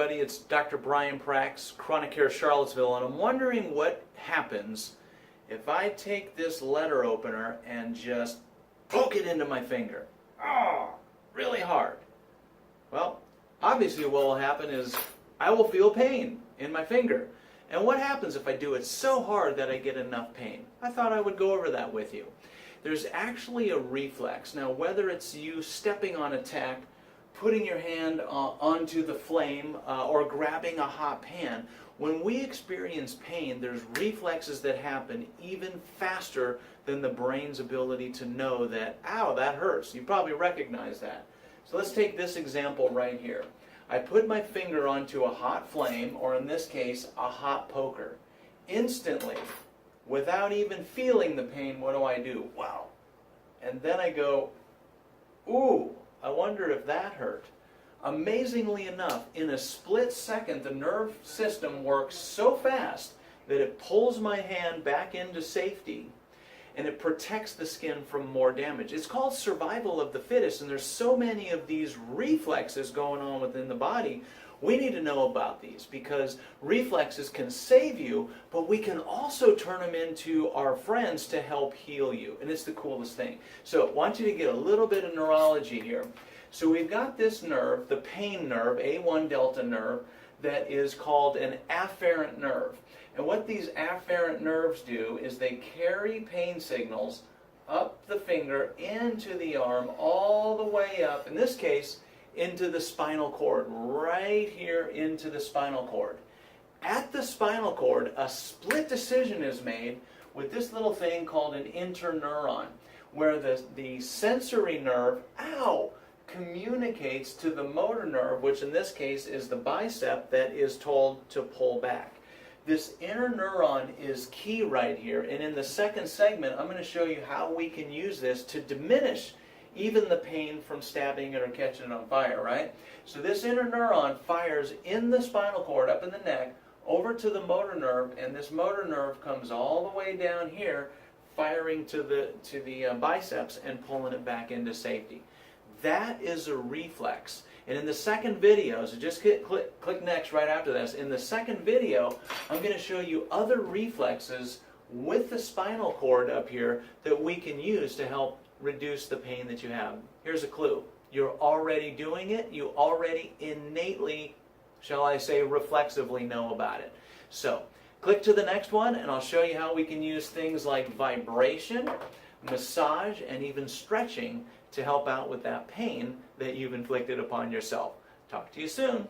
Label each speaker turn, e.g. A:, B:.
A: everybody. It's Dr. Brian Prax, Chronic Care Charlottesville, and I'm wondering what happens if I take this letter opener and just poke it into my finger. Oh, really hard. Well, obviously what will happen is I will feel pain in my finger. And what happens if I do it so hard that I get enough pain? I thought I would go over that with you. There's actually a reflex. Now, whether it's you stepping on a tack, putting your hand onto the flame, or grabbing a hot pan, when we experience pain, there's reflexes that happen even faster than the brain's ability to know that, ow, that hurts. You probably recognize that. So let's take this example right here. I put my finger onto a hot flame, or in this case, a hot poker. Instantly, without even feeling the pain, what do? Wow. And then I go, ooh, I wonder if that hurt. Amazingly enough, in a split second, the nerve system works so fast that it pulls my hand back into safety and it protects the skin from more damage. It's called survival of the fittest, and there's so many of these reflexes going on within the body. We need to know about these because reflexes can save you, but we can also turn them into our friends to help heal you, and it's the coolest thing. So I want you to get a little bit of neurology here. So we've got this nerve, the pain nerve, A1 delta nerve, that is called an afferent nerve. And what these afferent nerves do is they carry pain signals up the finger into the arm, all the way up, in this case, into the spinal cord, right here into the spinal cord. At the spinal cord, a split decision is made with this little thing called an interneuron, where the sensory nerve, ow, communicates to the motor nerve, which in this case is the bicep, that is told to pull back. This interneuron is key right here, and in the second segment, I'm going to show you how we can use this to diminish even the pain from stabbing it or catching it on fire, right? So this interneuron fires in the spinal cord, up in the neck, over to the motor nerve, and this motor nerve comes all the way down here, firing to the biceps and pulling it back into safety. That is a reflex. And in the second video, so just click next right after this. In the second video, I'm going to show you other reflexes with the spinal cord up here that we can use to help reduce the pain that you have. Here's a clue. You're already doing it. You already innately, shall I say, reflexively know about it. So click to the next one, and I'll show you how we can use things like vibration, massage, and even stretching to help out with that pain that you've inflicted upon yourself. Talk to you soon.